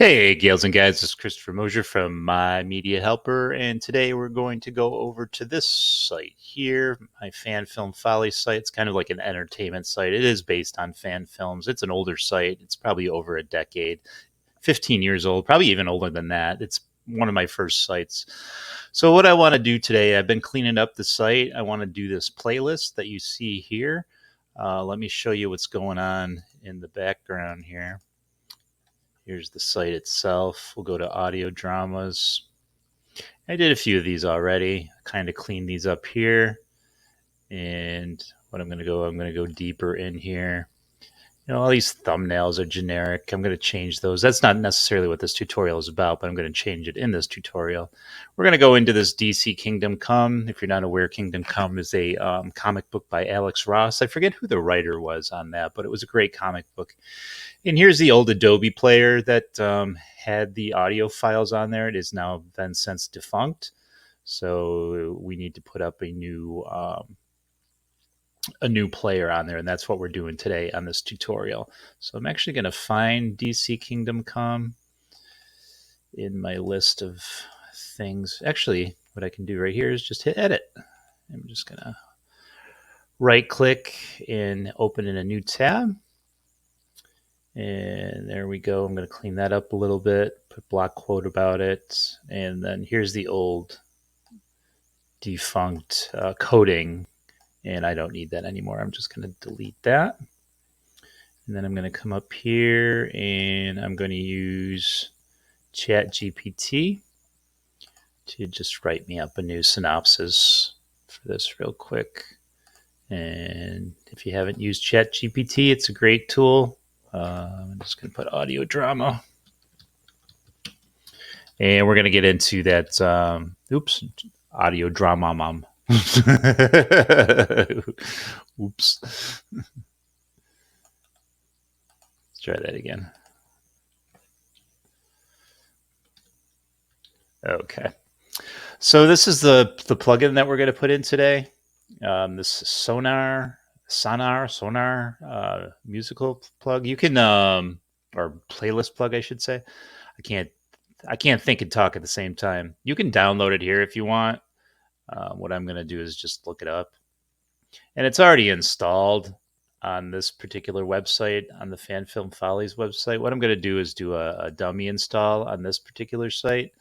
Hey, Gales and guys, this is Christopher Mosier from My Media Helper, and today we're going to go over to this site here, my Fan Film Folly site. It's kind of like an entertainment site. It is based on fan films. It's an older site. It's probably over a decade, 15 years old, probably even older than that. It's one of my first sites. So what I want to do today, I've been cleaning up the site. I want to do this playlist that you see here. Let me show you what's going on in the background here. Here's the site itself. We'll go to audio dramas. I did a few of these already. Kind of cleaned these up here. And what I'm going to go deeper in here. You know, all these thumbnails are generic. I'm going to change those. That's not necessarily what this tutorial is about, but I'm going to change it in this tutorial. We're going to go into this DC Kingdom Come. If you're not aware, Kingdom Come is a comic book by Alex Ross. I forget who the writer was on that, but it was a great comic book. And here's the old Adobe player that had the audio files on there. It is now been since defunct. So we need to put up a new player on there, and that's what we're doing today on this tutorial. So I'm actually going to find DC Kingdom Come in my list of things. Actually, what I can do right here is just hit edit. I'm just going to right click and open in a new tab. And there we go. I'm going to clean that up a little bit, put block quote about it. And then here's the old defunct coding. And I don't need that anymore. I'm just going to delete that. And then I'm going to come up here and I'm going to use ChatGPT to just write me up a new synopsis for this real quick. And if you haven't used ChatGPT, it's a great tool. I'm just going to put audio drama. And we're going to get into that, audio drama mom. Oops. Let's try that again. Okay. So this is the plugin that we're going to put in today. This Sonaar musical plug. You can or playlist plug, I should say. I can't think and talk at the same time. You can download it here if you want. What I'm going to do is just look it up, and it's already installed on this particular website, on the Fan Film Follies website. What I'm going to do is do a dummy install on this particular site,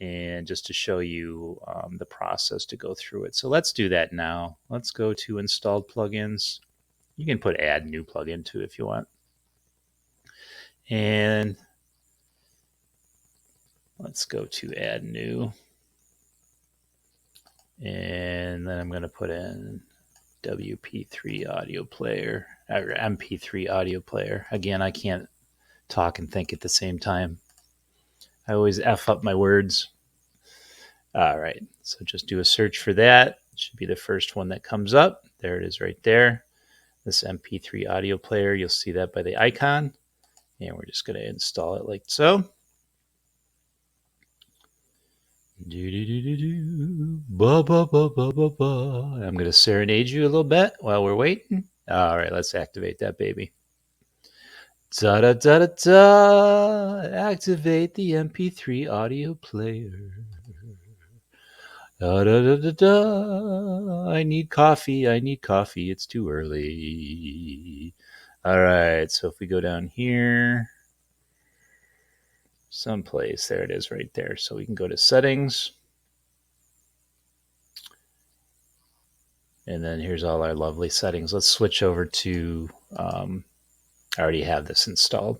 and just to show you the process to go through it. So let's do that now. Let's go to installed plugins. You can put add new plugin too if you want. And let's go to add new. And then I'm going to put in WP3 Audio Player, or MP3 Audio Player. Again, I can't talk and think at the same time. I always F up my words. All right, so just do a search for that. It should be the first one that comes up. There it is right there. This MP3 audio player, you'll see that by the icon. And we're just going to install it like so. I'm going to serenade you a little bit while we're waiting. All right, let's activate that baby. Da da da da da! Activate the MP3 audio player. Da da da da da! I need coffee. It's too early. All right, so if we go down here, someplace, there it is right there. So we can go to settings. And then here's all our lovely settings. Let's switch over to, I already have this installed,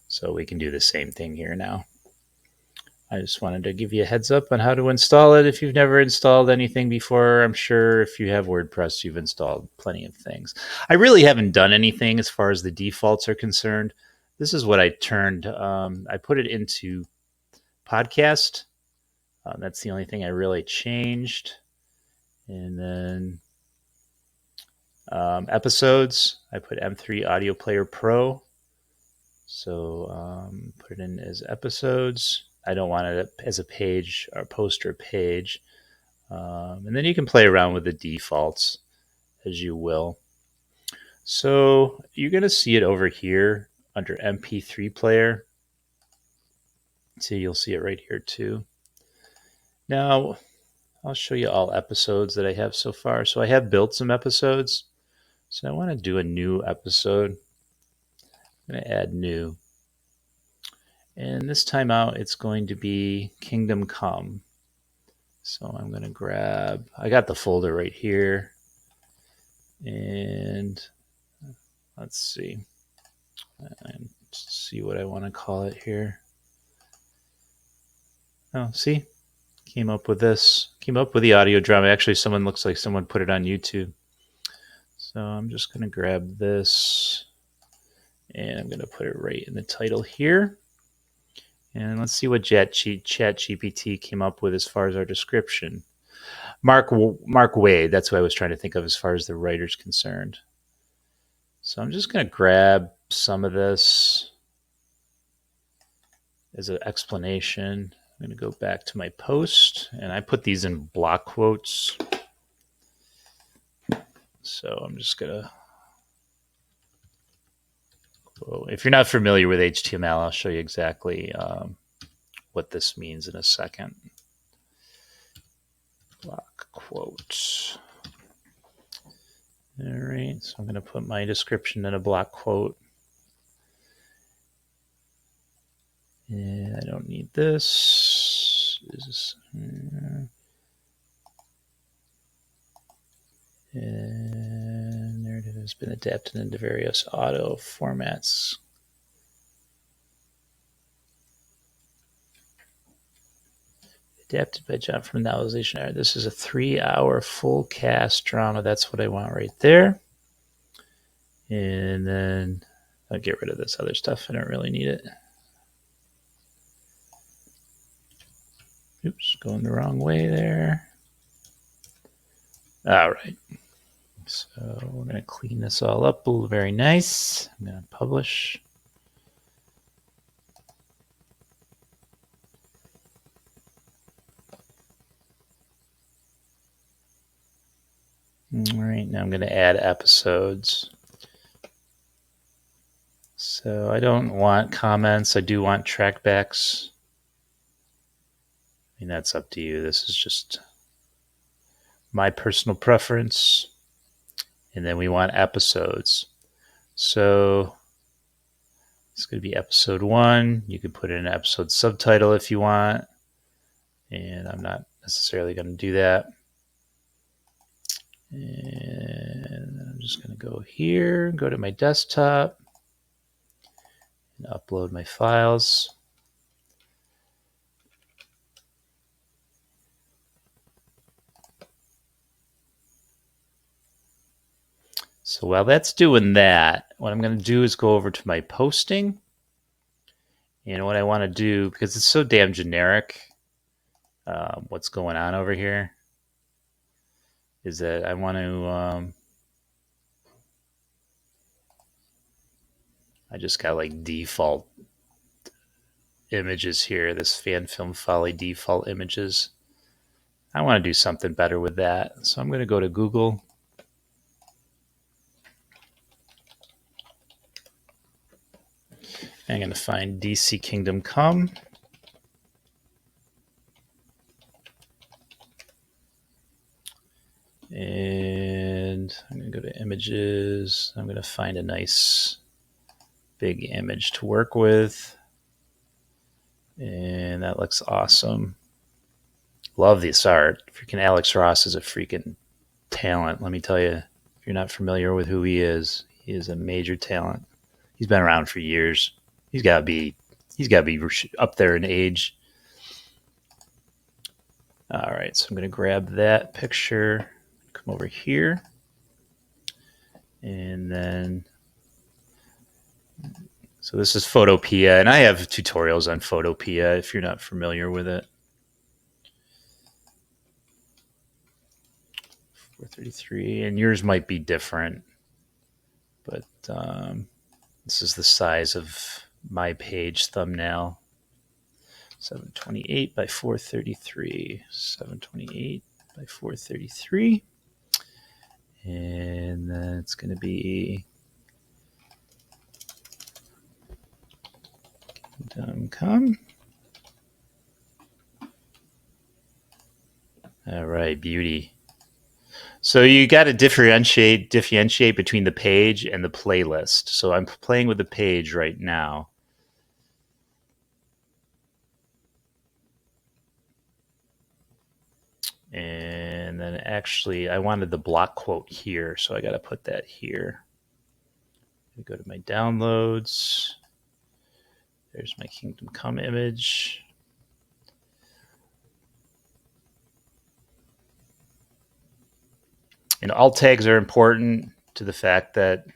so we can do the same thing here now. I just wanted to give you a heads up on how to install it. If you've never installed anything before, I'm sure if you have WordPress, you've installed plenty of things. I really haven't done anything as far as the defaults are concerned. This is what I turned. I put it into podcast. That's the only thing I really changed. And then episodes, I put M3 Audio Player Pro. So put it in as episodes. I don't want it as a page or poster page. And then you can play around with the defaults as you will. So you're going to see it over here under MP3 player. See, you'll see it right here too. Now, I'll show you all episodes that I have so far. So I have built some episodes. So I want to do a new episode. I'm going to add new. And this time out, it's going to be Kingdom Come. So I'm going to grab, I got the folder right here. And let's see. And see what I want to call it here. Oh, see? Came up with this. Came up with the audio drama. Actually, looks like someone put it on YouTube. So I'm just going to grab this. And I'm going to put it right in the title here. And let's see what ChatGPT came up with as far as our description. Mark Wade, that's what I was trying to think of as far as the writer's concerned. So I'm just going to grab some of this as an explanation. I'm going to go back to my post, and I put these in block quotes. So I'm just going to, if you're not familiar with HTML, I'll show you exactly what this means in a second. Block quotes. All right, so I'm going to put my description in a block quote. And I don't need this. And narrative has been adapted into various auto formats. Adapted by John from Novelization Art. This is a 3-hour full cast drama. That's what I want right there. And then I'll get rid of this other stuff. I don't really need it. Oops, going the wrong way there. All right. So we're going to clean this all up. Very nice. I'm going to publish. All right, now I'm going to add episodes. So I don't want comments. I do want trackbacks. I mean, that's up to you. This is just my personal preference. And then we want episodes. So it's going to be episode 1. You can put in an episode subtitle if you want. And I'm not necessarily going to do that. And I'm just going to go here, go to my desktop, and upload my files. So while that's doing that, what I'm going to do is go over to my posting. And what I want to do, because it's so damn generic, what's going on over here, is that I want to, I just got like default images here, this Fan Film Folly default images. I want to do something better with that. So I'm going to go to Google. I'm going to find DC Kingdom Come. And I'm going to go to images. I'm going to find a nice big image to work with. And that looks awesome. Love this art. Freaking Alex Ross is a freaking talent. Let me tell you, if you're not familiar with who he is a major talent. He's been around for years. He's got to be up there in age. All right, so I'm going to grab that picture, come over here, and then, so this is Photopea, and I have tutorials on Photopea if you're not familiar with it. 433, and yours might be different, but this is the size of my page thumbnail. 728 by 433. 728 by 433. And then it's going to be Kingdom Come. All right, beauty. So you got to differentiate between the page and the playlist. So I'm playing with the page right now. And then actually I wanted the block quote here, so I got to put that here. Go to my downloads. There's my Kingdom Come image. And alt tags are important to the fact that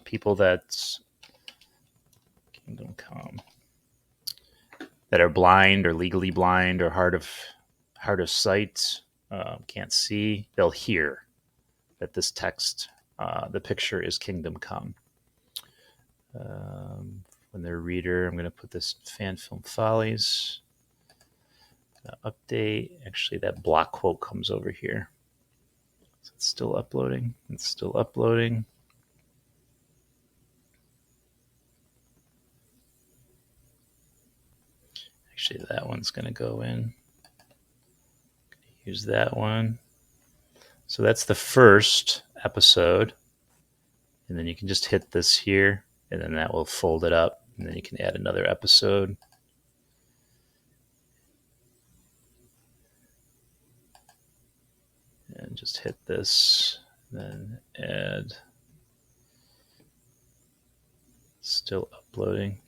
people that's Kingdom Come that are blind or legally blind or hard of sight, can't see, they'll hear that this text, the picture is Kingdom Come. When they're a reader, I'm going to put this Fan Film Follies. Update. Actually, that block quote comes over here. So it's still uploading. It's still uploading. Actually, that one's going to go in. Use that one. So that's the first episode. And then you can just hit this here, and then that will fold it up. And then you can add another episode. And just hit this, then add. Still uploading.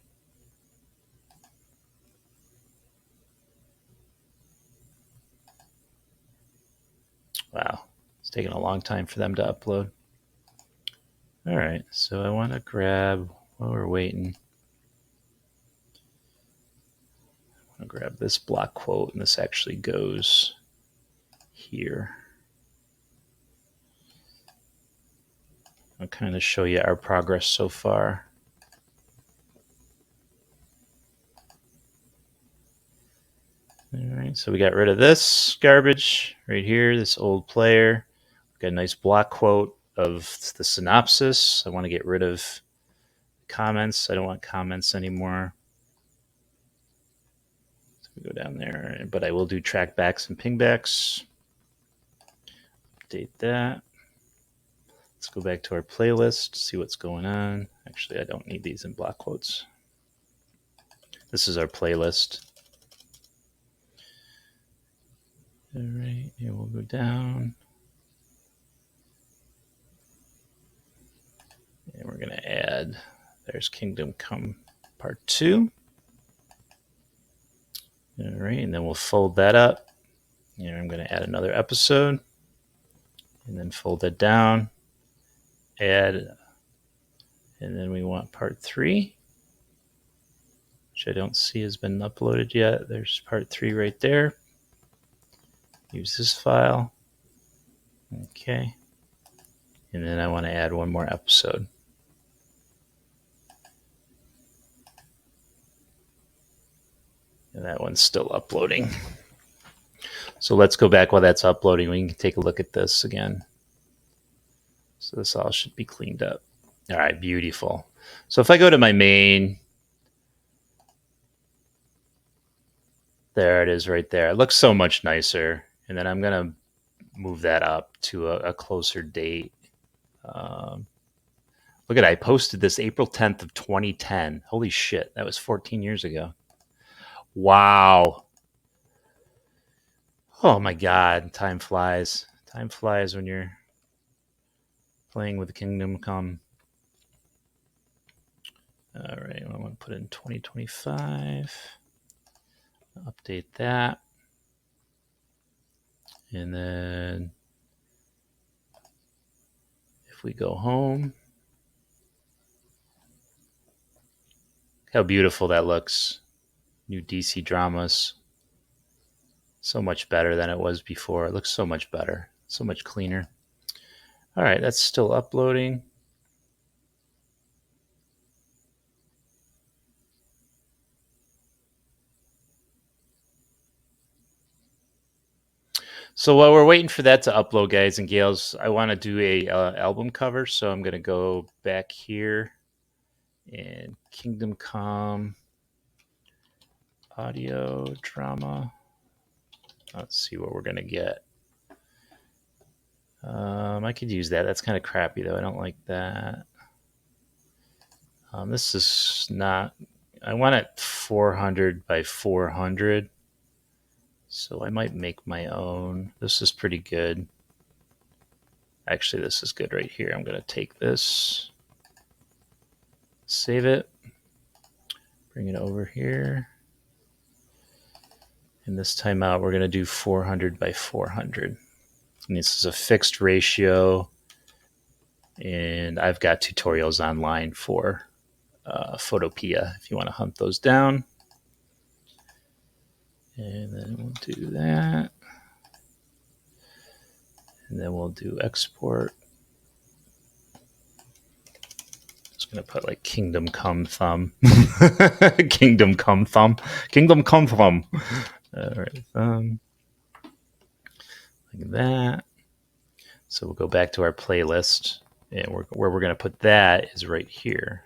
Wow, it's taking a long time for them to upload. All right, so I want to grab, while we're waiting, I want to grab this block quote, and this actually goes here. I'll kind of show you our progress so far. All right, so we got rid of this garbage right here, this old player. We've got a nice block quote of the synopsis. I want to get rid of comments. I don't want comments anymore. So we go down there, but I will do trackbacks and pingbacks. Update that. Let's go back to our playlist, see what's going on. Actually, I don't need these in block quotes. This is our playlist. All right, here we'll go down. And we're going to add, there's Kingdom Come Part 2. All right, and then we'll fold that up. And I'm going to add another episode. And then fold that down. Add, and then we want Part 3, which I don't see has been uploaded yet. There's Part 3 right there. Use this file. Okay. And then I want to add one more episode. And that one's still uploading. So let's go back while that's uploading. We can take a look at this again. So this all should be cleaned up. All right, beautiful. So if I go to my main, there it is right there. It looks so much nicer. And then I'm going to move that up to a closer date. Look at it. I posted this April 10th of 2010. Holy shit. That was 14 years ago. Wow. Oh my God. Time flies. Time flies when you're playing with Kingdom Come. All right. I want to put in 2025. Update that. And then if we go home, how beautiful that looks. New DC dramas. So much better than it was before. It looks so much better. So much cleaner. All right, that's still uploading. So while we're waiting for that to upload, guys and gals, I want to do a album cover. So I'm going to go back here and Kingdom Come Audio Drama Let's see what we're going to get. I could use that. That's kind of crappy, though. I don't like that. This is not... I want it 400 by 400. So I might make my own. This is pretty good. Actually, this is good right here. I'm going to take this, save it, bring it over here. And this time out, we're going to do 400 by 400. And this is a fixed ratio. And I've got tutorials online for Photopea if you want to hunt those down. And then we'll do that. And then we'll do export. Just going to put like Kingdom Come Thumb. Kingdom Come Thumb. Kingdom Come Thumb. All right, thumb. Like that. So we'll go back to our playlist. And where we're going to put that is right here.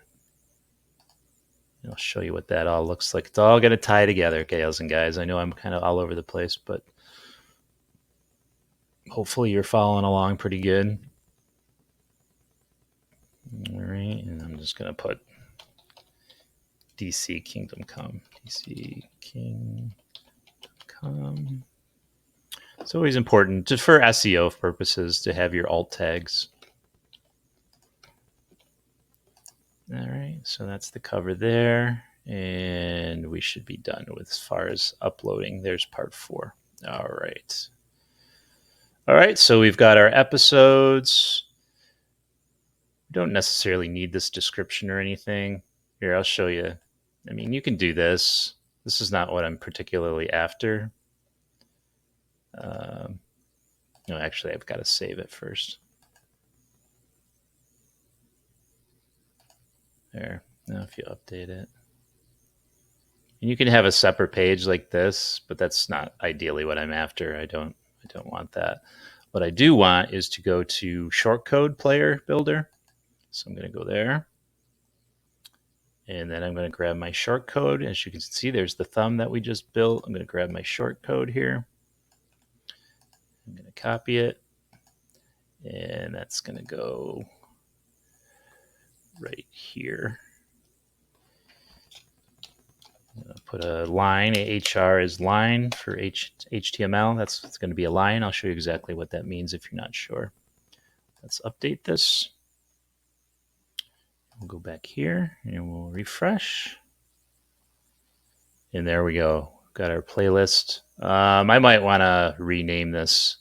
And I'll show you what that all looks like. It's all going to tie together, gals and guys. I know I'm kind of all over the place, but hopefully you're following along pretty good. All right, and I'm just going to put DC Kingdom Come. DC Kingdom Come. It's always important, just for SEO purposes, to have your alt tags. All right, so that's the cover there. And we should be done with as far as uploading. There's part 4. All right. All right, so we've got our episodes. We don't necessarily need this description or anything. Here, I'll show you. I mean, you can do this. This is not what I'm particularly after. No, actually, I've got to save it first. There. Now if you update it. And you can have a separate page like this, but that's not ideally what I'm after. I don't want that. What I do want is to go to Shortcode Player Builder. So I'm going to go there. And then I'm going to grab my shortcode. As you can see, there's the thumb that we just built. I'm going to grab my shortcode here. I'm going to copy it. And that's going to go right here. I'm going to put a line. HR is line for HTML. That's going to be a line. I'll show you exactly what that means if you're not sure. Let's update this. We'll go back here and we'll refresh. And there we go. Got our playlist. I might want to rename this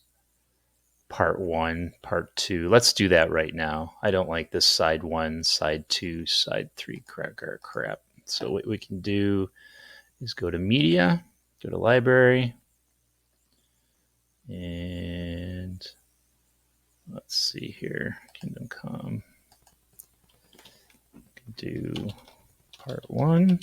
part 1, part 2. Let's do that right now. I don't like this side 1, side 2, side 3 crap. So what we can do is go to media, go to library, and let's see here, Kingdom Come. Do part 1.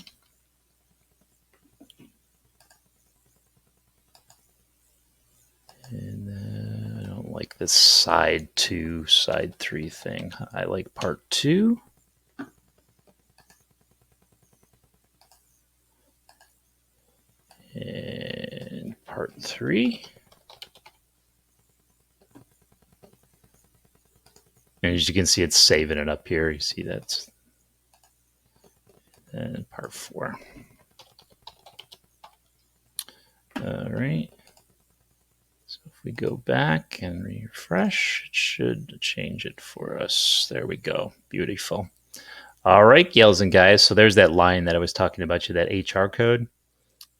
And then I don't like this side 2, side 3 thing. I like part 2. And part 3. And as you can see, it's saving it up here. You see that's... And part 4. All right. So if we go back and refresh, it should change it for us. There we go. Beautiful. All right, gals and guys. So there's that line that I was talking about, that HR code.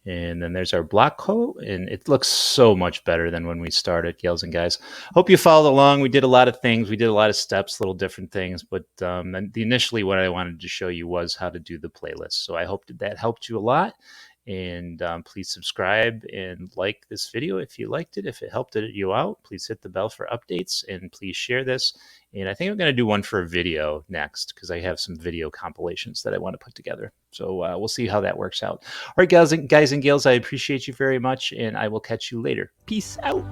And then there's our block code, and it looks so much better than when we started, gals and guys. Hope you followed along. We did a lot of things. We did a lot of steps, little different things. But initially what I wanted to show you was how to do the playlist. So I hope that helped you a lot. And please subscribe and like this video if you liked it. If it helped you out, please hit the bell for updates, and please share this. And I think I'm going to do one for a video next, because I have some video compilations that I want to put together. So we'll see how that works out. All right, guys and gals, I appreciate you very much, and I will catch you later. Peace out.